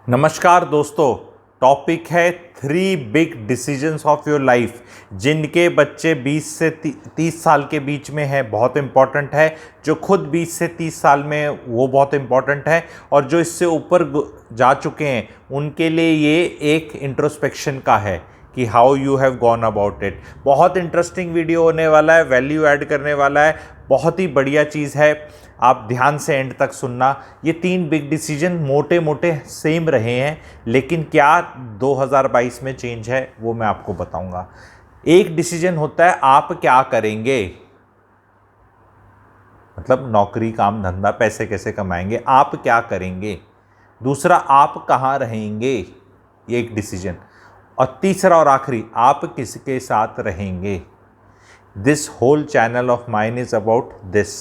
नमस्कार दोस्तों। टॉपिक है 3 big decisions of your life. जिनके बच्चे 20 से 30 साल के बीच में है बहुत इंपॉर्टेंट है, जो खुद 20 से 30 साल में है वो बहुत इंपॉर्टेंट है, और जो इससे ऊपर जा चुके हैं उनके लिए ये एक इंट्रोस्पेक्शन का है कि how you have gone about it. बहुत इंटरेस्टिंग वीडियो होने वाला है, वैल्यू ऐड करने वाला है, बहुत ही बढ़िया चीज़ है। आप ध्यान से एंड तक सुनना। ये 3 बिग डिसीजन मोटे मोटे सेम रहे हैं, लेकिन क्या 2022 में चेंज है वो मैं आपको बताऊंगा। एक डिसीजन होता है आप क्या करेंगे, मतलब नौकरी, काम धंधा, पैसे कैसे कमाएंगे, आप क्या करेंगे। दूसरा, आप कहाँ रहेंगे, ये एक डिसीजन। और तीसरा और आखिरी, आप किसके साथ रहेंगे। This whole channel of mine is about this.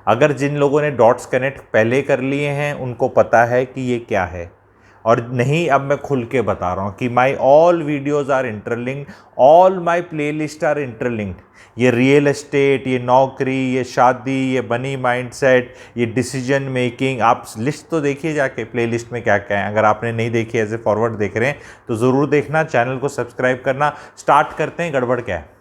अगर जिन लोगों ने डॉट्स कनेक्ट पहले कर लिए हैं उनको पता है कि ये क्या है, और नहीं अब मैं खुल के बता रहा हूँ कि my all videos are interlinked, all my playlist are interlinked. ये रियल एस्टेट, ये नौकरी, ये शादी, ये मनी माइंडसेट, ये डिसीजन मेकिंग, आप लिस्ट तो देखिए जाके प्ले लिस्ट में क्या क्या है। अगर आपने नहीं देखी, एज ए फॉरवर्ड देख रहे हैं तो ज़रूर देखना, चैनल को सब्सक्राइब करना। स्टार्ट करते हैं। गड़बड़ क्या है।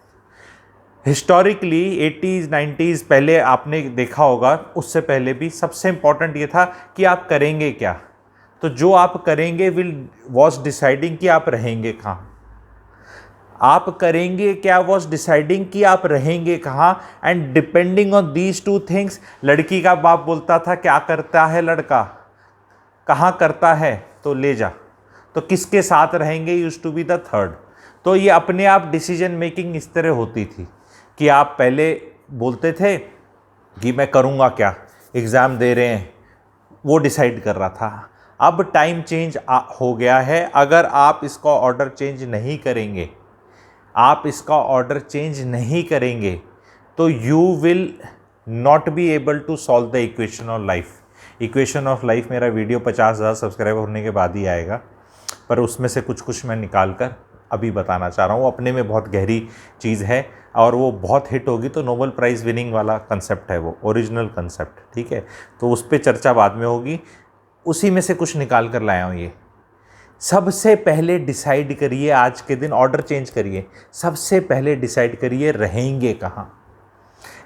हिस्टोरिकली 80s 90s पहले आपने देखा होगा, उससे पहले भी सबसे इंपॉर्टेंट ये था कि आप करेंगे क्या। तो जो आप करेंगे वॉज डिसाइडिंग कि आप रहेंगे कहाँ। आप करेंगे क्या वॉज डिसाइडिंग कि आप रहेंगे कहाँ। And depending on these 2 things, लड़की का बाप बोलता था क्या करता है लड़का, कहाँ करता है तो ले जा, तो किसके साथ रहेंगे used to be the third. तो ये अपने आप डिसीजन मेकिंग इस तरह होती थी कि आप पहले बोलते थे कि मैं करूँगा क्या, एग्ज़ाम दे रहे हैं, वो डिसाइड कर रहा था। अब टाइम चेंज हो गया है। अगर आप इसका ऑर्डर चेंज नहीं करेंगे, आप इसका ऑर्डर चेंज नहीं करेंगे तो you will not be able to solve the equation of life. Equation of life मेरा वीडियो 50,000 सब्सक्राइबर होने के बाद ही आएगा, पर उसमें से कुछ मैं निकाल कर अभी बताना चाह रहा हूँ। अपने में बहुत गहरी चीज़ है और वो बहुत हिट होगी तो नोबेल प्राइज़ विनिंग वाला कंसेप्ट है, वो ओरिजिनल कंसेप्ट, ठीक है। तो उस पर चर्चा बाद में होगी, उसी में से कुछ निकाल कर लाया हूँ। ये सबसे पहले डिसाइड करिए, आज के दिन ऑर्डर चेंज करिए। सबसे पहले डिसाइड करिए रहेंगे कहाँ।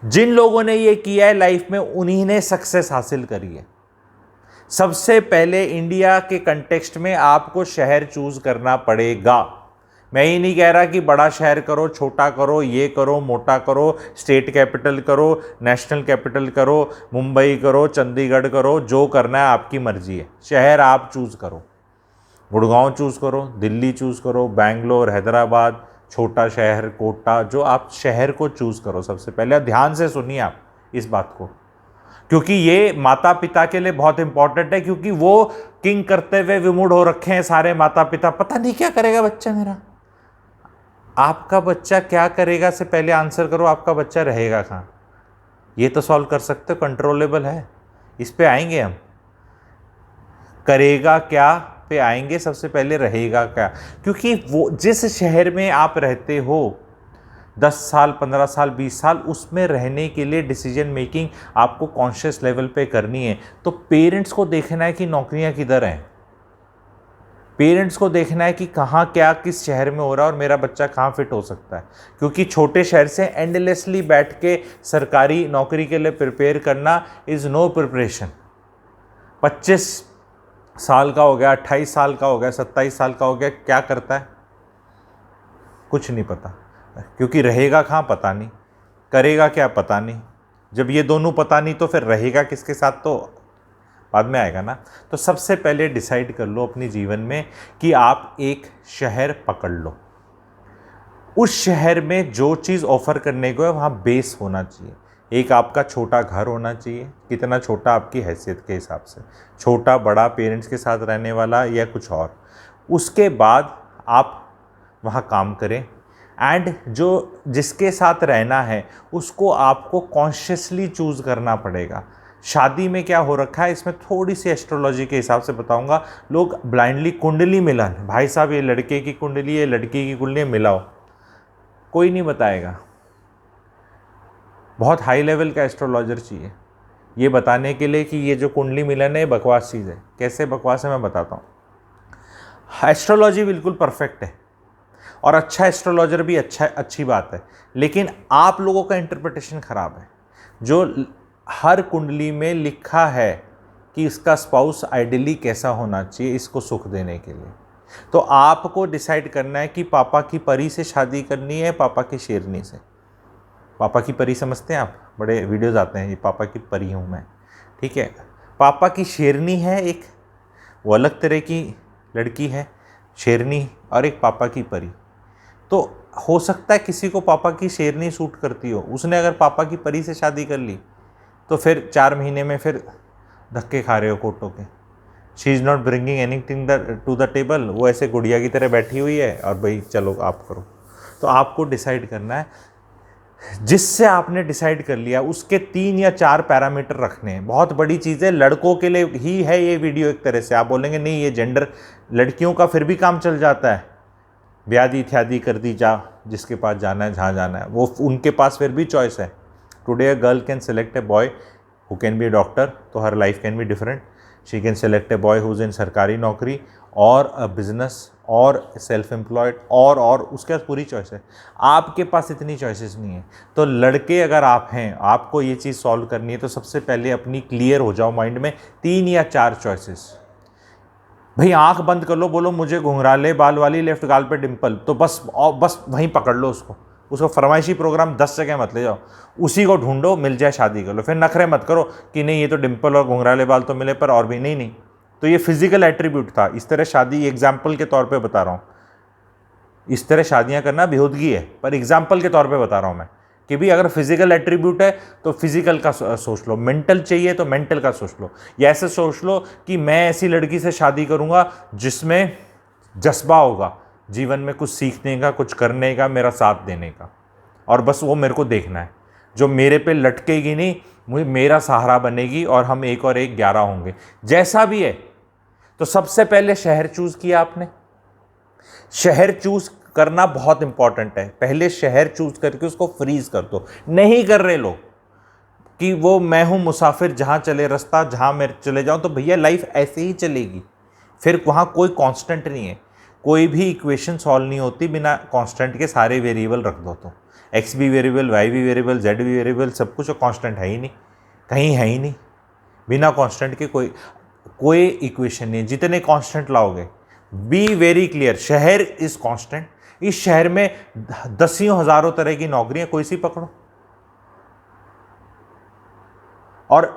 जिन लोगों ने ये किया है लाइफ में उन्हीं ने सक्सेस हासिल करी है। सबसे पहले इंडिया के कंटेक्स्ट में आपको शहर चूज करना पड़ेगा। मैं ये नहीं कह रहा कि बड़ा शहर करो, छोटा करो, ये करो, मोटा करो, स्टेट कैपिटल करो, नेशनल कैपिटल करो, मुंबई करो, चंडीगढ़ करो, जो करना है आपकी मर्जी है। शहर आप चूज़ करो, गुड़गांव चूज़ करो, दिल्ली चूज़ करो, बैंगलोर, हैदराबाद, छोटा शहर, कोटा, जो आप शहर को चूज़ करो। सबसे पहले ध्यान से सुनिए आप इस बात को, क्योंकि ये माता पिता के लिए बहुत इंपॉर्टेंट है, क्योंकि वो किंग करते हुए विमूढ़ हो रखे हैं सारे माता पिता। पता नहीं क्या करेगा बच्चा मेरा। आपका बच्चा क्या करेगा से पहले आंसर करो, आपका बच्चा रहेगा कहाँ। ये तो सॉल्व कर सकते हो, कंट्रोलेबल है, इस पे आएंगे हम। करेगा क्या पे आएंगे, सबसे पहले रहेगा क्या। क्योंकि वो जिस शहर में आप रहते हो 10 साल, 15 साल, 20 साल, उसमें रहने के लिए डिसीजन मेकिंग आपको कॉन्शियस लेवल पे करनी है। तो पेरेंट्स को देखना है कि नौकरियां किधर हैं, पेरेंट्स को देखना है कि कहाँ क्या किस शहर में हो रहा है और मेरा बच्चा कहाँ फिट हो सकता है। क्योंकि छोटे शहर से एंडलेसली बैठ के सरकारी नौकरी के लिए प्रिपेयर करना इज़ नो प्रिपरेशन। 25 साल का हो गया, 28 साल का हो गया, 27 साल का हो गया, क्या करता है, कुछ नहीं पता। क्योंकि रहेगा कहाँ पता नहीं, करेगा क्या पता नहीं। जब ये दोनों पता नहीं तो फिर रहेगा किसके साथ, तो बाद में आएगा ना। तो सबसे पहले डिसाइड कर लो अपने जीवन में कि आप एक शहर पकड़ लो। उस शहर में जो चीज़ ऑफर करने को है वहाँ बेस होना चाहिए। एक आपका छोटा घर होना चाहिए, कितना छोटा आपकी हैसियत के हिसाब से, छोटा बड़ा, पेरेंट्स के साथ रहने वाला या कुछ और। उसके बाद आप वहाँ काम करें, एंड जो जिसके साथ रहना है उसको आपको कॉन्शियसली चूज़ करना पड़ेगा। शादी में क्या हो रखा है, इसमें थोड़ी सी एस्ट्रोलॉजी के हिसाब से बताऊंगा। लोग ब्लाइंडली कुंडली मिलान, भाई साहब ये लड़के की कुंडली है, लड़की की कुंडली मिलाओ, कोई नहीं बताएगा। बहुत हाई लेवल का एस्ट्रोलॉजर चाहिए ये बताने के लिए कि ये जो कुंडली मिलन है बकवास चीज़ है। कैसे बकवास है मैं बताता हूँ। एस्ट्रोलॉजी बिल्कुल परफेक्ट है और अच्छा एस्ट्रोलॉजर भी अच्छी बात है, लेकिन आप लोगों का इंटरप्रिटेशन खराब है। जो हर कुंडली में लिखा है कि इसका स्पाउस आइडियली कैसा होना चाहिए इसको सुख देने के लिए, तो आपको डिसाइड करना है कि पापा की परी से शादी करनी है, पापा की शेरनी से। पापा की परी समझते हैं आप, बड़े वीडियोस आते हैं, ये पापा की परी हूँ मैं, ठीक है। पापा की शेरनी है एक, वो अलग तरह की लड़की है शेरनी, और एक पापा की परी। तो हो सकता है किसी को पापा की शेरनी सूट करती हो, उसने अगर पापा की परी से शादी कर ली तो फिर 4 महीने में फिर धक्के खा रहे हो कोर्टों के। She is not bringing anything to the table, वो ऐसे गुड़िया की तरह बैठी हुई है और भाई चलो आप करो। तो आपको डिसाइड करना है, जिससे आपने डिसाइड कर लिया उसके 3 या 4 पैरामीटर रखने हैं। बहुत बड़ी चीज़ है, लड़कों के लिए ही है ये वीडियो एक तरह से। आप बोलेंगे नहीं ये जेंडर, लड़कियों का फिर भी काम चल जाता है, ब्यादी इत्यादि कर दी जा, जिसके पास जाना है जहाँ जाना है वो उनके पास फिर भी चॉइस है। Today a girl can select a boy who can be a doctor, तो हर life can be different. She can select a boy who is in सरकारी नौकरी और अ बिजनेस और सेल्फ एम्प्लॉयड, और उसके पास पूरी चॉइस है। आपके पास इतनी चॉइसेस नहीं है। तो लड़के अगर आप हैं, आपको ये चीज़ सॉल्व करनी है, तो सबसे पहले अपनी क्लियर हो जाओ माइंड में 3 या 4 चॉइसेस। भाई आंख बंद कर लो, बोलो मुझे घुंघराले बाल वाली, लेफ्ट गाल पे डिंपल, तो बस वहीं पकड़ लो उसको फरमाइशी प्रोग्राम 10 जगह मत ले जाओ, उसी को ढूंढो, मिल जाए शादी कर लो। फिर नखरे मत करो कि नहीं ये तो डिंपल और घुंघराले बाल तो मिले पर और भी नहीं। तो ये फिजिकल एट्रीब्यूट था, इस तरह शादी एग्जाम्पल के तौर पे बता रहा हूँ। इस तरह शादियाँ करना बेहूदगी है, पर एग्जाम्पल के तौर पे बता रहा हूँ मैं कि भी अगर फिजिकल एट्रीब्यूट है तो फिजिकल का सोच लो, मेंटल चाहिए तो मेंटल का सोच लो, या ऐसे सोच लो कि मैं ऐसी लड़की से शादी करूँगा जिसमें जज्बा होगा जीवन में कुछ सीखने का, कुछ करने का, मेरा साथ देने का, और बस वो मेरे को देखना है, जो मेरे पे लटकेगी नहीं, मुझे मेरा सहारा बनेगी, और हम 1 और 1 11 होंगे, जैसा भी है। तो सबसे पहले शहर चूज किया आपने। शहर चूज करना बहुत इंपॉर्टेंट है। पहले शहर चूज करके उसको फ्रीज कर दो। नहीं कर रहे लोग कि वो मैं हूं मुसाफिर, जहां चले रास्ता, जहां मैं चले जाऊं, तो भैया लाइफ ऐसे ही चलेगी। फिर वहां कोई कांस्टेंट नहीं है, कोई भी इक्वेशन सॉल्व नहीं होती बिना कांस्टेंट के। सारे वेरिएबल रख दो तो एक्स भी वेरिएबल, वाई भी वेरिएबल, जेड भी वेरिएबल, सब कुछ कांस्टेंट है ही नहीं, कहीं है ही नहीं। बिना कांस्टेंट के कोई इक्वेशन नहीं है। जितने कांस्टेंट लाओगे, बी वेरी क्लियर, शहर इज कांस्टेंट। इस शहर में 10 हज़ारों तरह की नौकरियां, कोई सी पकड़ो, और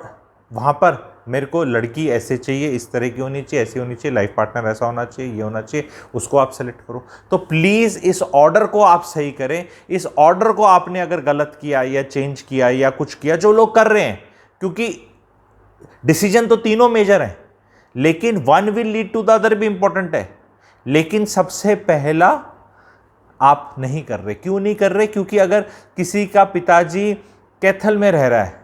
वहां पर मेरे को लड़की ऐसे चाहिए, इस तरह की होनी चाहिए, ऐसी होनी चाहिए, लाइफ पार्टनर ऐसा होना चाहिए, ये होना चाहिए, उसको आप सेलेक्ट करो। तो प्लीज़ इस ऑर्डर को आप सही करें। इस ऑर्डर को आपने अगर गलत किया या चेंज किया या कुछ किया, जो लोग कर रहे हैं, क्योंकि डिसीजन तो तीनों मेजर हैं, लेकिन one will lead to the other भी इंपॉर्टेंट है। लेकिन सबसे पहला आप नहीं कर रहे। क्यों नहीं कर रहे? क्योंकि अगर किसी का पिताजी कैथल में रह रहा है,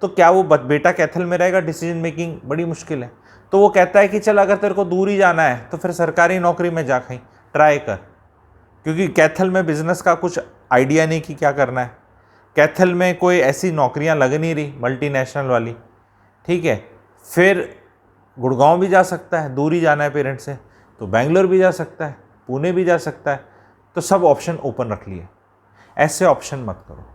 तो क्या वो बेटा कैथल में रहेगा? डिसीजन मेकिंग बड़ी मुश्किल है। तो वो कहता है कि चल अगर तेरे को दूर ही जाना है तो फिर सरकारी नौकरी में जा, कहीं ट्राई कर, क्योंकि कैथल में बिजनेस का कुछ आइडिया नहीं कि क्या करना है। कैथल में कोई ऐसी नौकरियां लग नहीं रही मल्टीनेशनल वाली, ठीक है। फिर गुड़गांव भी जा सकता है, दूर ही जाना है पेरेंट्स से, तो बेंगलोर भी जा सकता है, पुणे भी जा सकता है। तो सब ऑप्शन ओपन रख लिए, ऐसे ऑप्शन मत करो।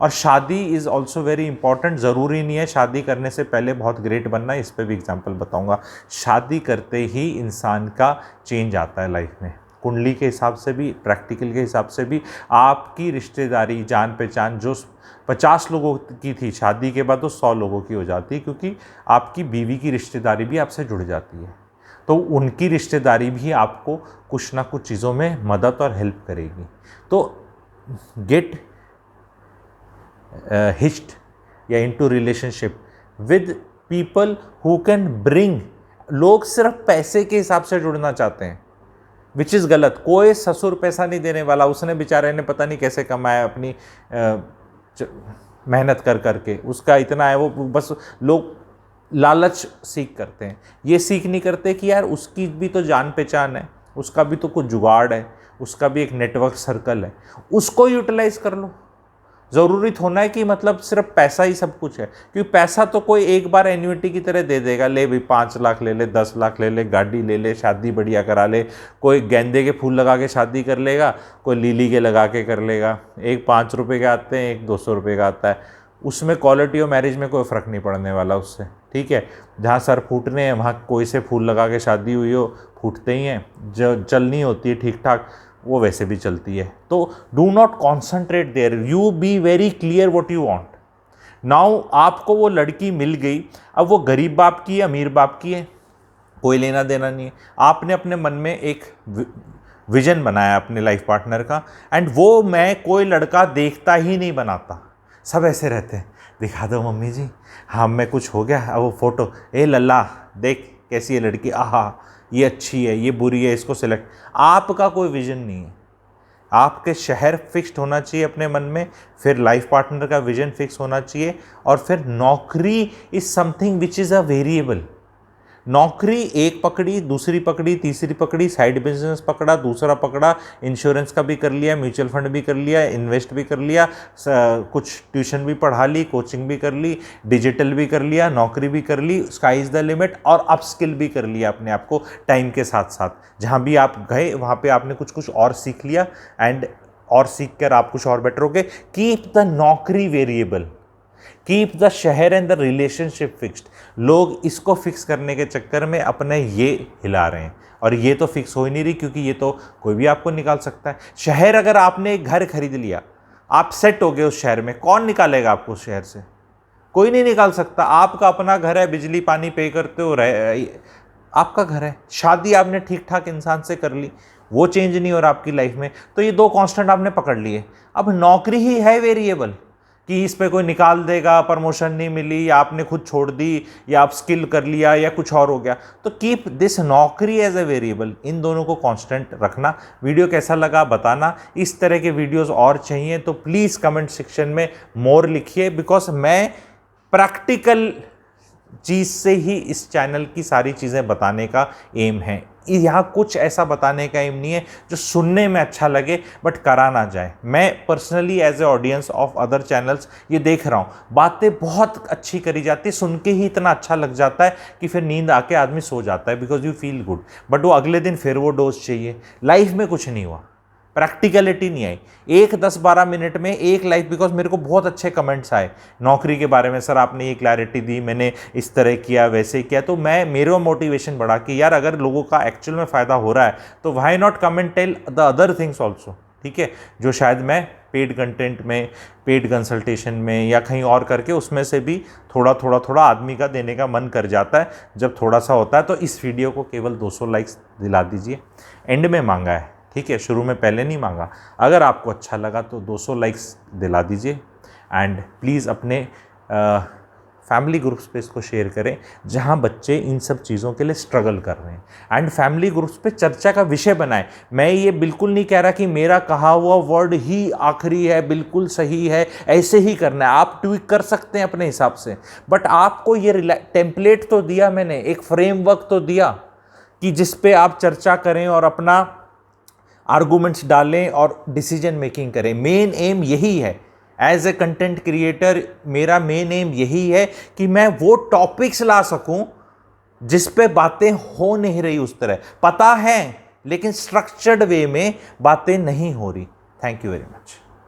और शादी इज़ ऑल्सो वेरी इंपॉर्टेंट। ज़रूरी नहीं है शादी करने से पहले बहुत ग्रेट बनना, इस पर भी एग्जाम्पल बताऊंगा। शादी करते ही इंसान का चेंज आता है लाइफ में, कुंडली के हिसाब से भी, प्रैक्टिकल के हिसाब से भी। आपकी रिश्तेदारी, जान पहचान जो 50 लोगों की थी, शादी के बाद वो 100 लोगों की हो जाती है, क्योंकि आपकी बीवी की रिश्तेदारी भी आपसे जुड़ जाती है। तो उनकी रिश्तेदारी भी आपको कुछ ना कुछ चीज़ों में मदद और हेल्प करेगी। तो गेट हिच्ड या into relationship with people who can bring. लोग सिर्फ पैसे के हिसाब से जुड़ना चाहते हैं, विच इज़ गलत। कोई ससुर पैसा नहीं देने वाला, उसने बेचारे ने पता नहीं कैसे कमाया अपनी मेहनत कर करके, उसका इतना है। वो बस लोग लालच सीख करते हैं, ये सीख नहीं करते कि यार उसकी भी तो जान पहचान है, उसका भी तो कुछ जुगाड़ है, उसका भी एक नेटवर्क सर्कल है, उसको यूटिलाइज कर लो। ज़रूरी होना है कि मतलब सिर्फ पैसा ही सब कुछ है, क्योंकि पैसा तो कोई एक बार एन्युइटी की तरह दे देगा, ले भाई 5 लाख ले ले, 10 लाख ले ले, गाड़ी ले ले, शादी बढ़िया करा ले, कोई गेंदे के फूल लगा के शादी कर लेगा, कोई लिली के लगा के कर लेगा, एक 5 रुपये के आते हैं, एक 200 रुपये का आता है, उसमें क्वालिटी ऑफ मैरिज में कोई फ़र्क नहीं पड़ने वाला उससे, ठीक है। जहाँ सर फूटने हैं वहाँ कोई से फूल लगा के शादी हुई हो, फूटते ही हैं, जो चलनी होती है ठीक ठाक वो वैसे भी चलती है। तो do not concentrate there, you be very clear what you want. Now आपको वो लड़की मिल गई, अब वो गरीब बाप की है अमीर बाप की है कोई लेना देना नहीं है, आपने अपने मन में एक विजन बनाया अपने लाइफ पार्टनर का, एंड वो मैं कोई लड़का देखता ही नहीं बनाता, सब ऐसे रहते हैं, दिखा दो मम्मी जी, हाँ मैं कुछ हो गया, अब वो फ़ोटो, ए लल्ला देख कैसी है लड़की, आहा ये अच्छी है, ये बुरी है, इसको सिलेक्ट। आपका कोई विजन नहीं है, आपके शहर फिक्स्ड होना चाहिए अपने मन में, फिर लाइफ पार्टनर का विजन फिक्स होना चाहिए, और फिर नौकरी is something which is a variable. नौकरी एक पकड़ी, दूसरी पकड़ी, तीसरी पकड़ी, साइड बिजनेस पकड़ा, दूसरा पकड़ा, इंश्योरेंस का भी कर लिया, म्यूचुअल फंड भी कर लिया, इन्वेस्ट भी कर लिया, कुछ ट्यूशन भी पढ़ा ली, कोचिंग भी कर ली, डिजिटल भी कर लिया, नौकरी भी कर ली, स्काई इज़ द लिमिट, और अपस्किल भी कर लिया अपने आप को टाइम के साथ साथ। जहाँ भी आप गए वहाँ पे आपने कुछ कुछ और सीख लिया, एंड और सीख कर आप कुछ और बेटर हो गए। कीप द नौकरी वेरिएबल, कीप द शहर एंड द रिलेशनशिप फिक्स्ड। लोग इसको फिक्स करने के चक्कर में अपने ये हिला रहे हैं, और ये तो फिक्स हो ही नहीं रही, क्योंकि ये तो कोई भी आपको निकाल सकता है। शहर, अगर आपने एक घर खरीद लिया, आप सेट हो गए उस शहर में, कौन निकालेगा आपको उस शहर से? कोई नहीं निकाल सकता। आपका अपना घर है, बिजली पानी पे करते हो, आपका घर है। शादी आपने ठीक ठाक इंसान से कर ली, वो चेंज नहीं हो रहा आपकी लाइफ में, तो ये 2 कांस्टेंट आपने पकड़ लिए। अब नौकरी ही है वेरिएबल, कि इस पे कोई निकाल देगा, प्रमोशन नहीं मिली, या आपने खुद छोड़ दी, या आप स्किल कर लिया, या कुछ और हो गया। तो कीप दिस नौकरी एज ए वेरिएबल, इन दोनों को कांस्टेंट रखना। वीडियो कैसा लगा बताना। इस तरह के वीडियोस और चाहिए तो प्लीज़ कमेंट सेक्शन में मोर लिखिए, बिकॉज मैं प्रैक्टिकल चीज़ से ही इस चैनल की सारी चीज़ें बताने का एम है। यहाँ कुछ ऐसा बताने का एम नहीं है जो सुनने में अच्छा लगे बट करा ना जाए। मैं personally as a audience of other channels ये देख रहा हूँ, बातें बहुत अच्छी करी जाती है, सुन के ही इतना अच्छा लग जाता है कि फिर नींद आके आदमी सो जाता है, because you feel good, but वो अगले दिन फिर वो डोज चाहिए। लाइफ में कुछ नहीं हुआ, प्रैक्टिकलिटी नहीं आई। 10-12 मिनट में एक लाइफ, बिकॉज मेरे को बहुत अच्छे कमेंट्स आए नौकरी के बारे में, सर आपने ये क्लैरिटी दी, मैंने इस तरह किया, वैसे किया, तो मेरा मोटिवेशन बढ़ा कि यार अगर लोगों का एक्चुअल में फ़ायदा हो रहा है तो why not come and tell the other things also, ठीक है, जो शायद मैं पेड कंटेंट में, पेड कंसल्टेशन में या कहीं और करके उसमें से भी थोड़ा आदमी का देने का मन कर जाता है जब थोड़ा सा होता है। तो इस वीडियो को केवल 200 लाइक्स दिला दीजिए, एंड में मांगा है, ठीक है, शुरू में पहले नहीं मांगा। अगर आपको अच्छा लगा तो 200 लाइक्स दिला दीजिए, एंड प्लीज़ अपने फैमिली ग्रुप्स पे इसको शेयर करें जहां बच्चे इन सब चीज़ों के लिए स्ट्रगल कर रहे हैं, एंड फैमिली ग्रुप्स पे चर्चा का विषय बनाएं। मैं ये बिल्कुल नहीं कह रहा कि मेरा कहा हुआ वर्ड ही आखिरी है, बिल्कुल सही है, ऐसे ही करना है। आप ट्वीक कर सकते हैं अपने हिसाब से, बट आपको ये टेम्पलेट तो दिया मैंने, एक फ्रेमवर्क तो दिया कि जिस पे आप चर्चा करें और अपना आर्गूमेंट्स डालें और डिसीजन मेकिंग करें। मेन एम यही है। एज ए कंटेंट क्रिएटर मेरा मेन एम यही है कि मैं वो टॉपिक्स ला सकूं जिस पे बातें हो नहीं रही, उस तरह पता है लेकिन स्ट्रक्चर्ड वे में बातें नहीं हो रही। Thank you very much.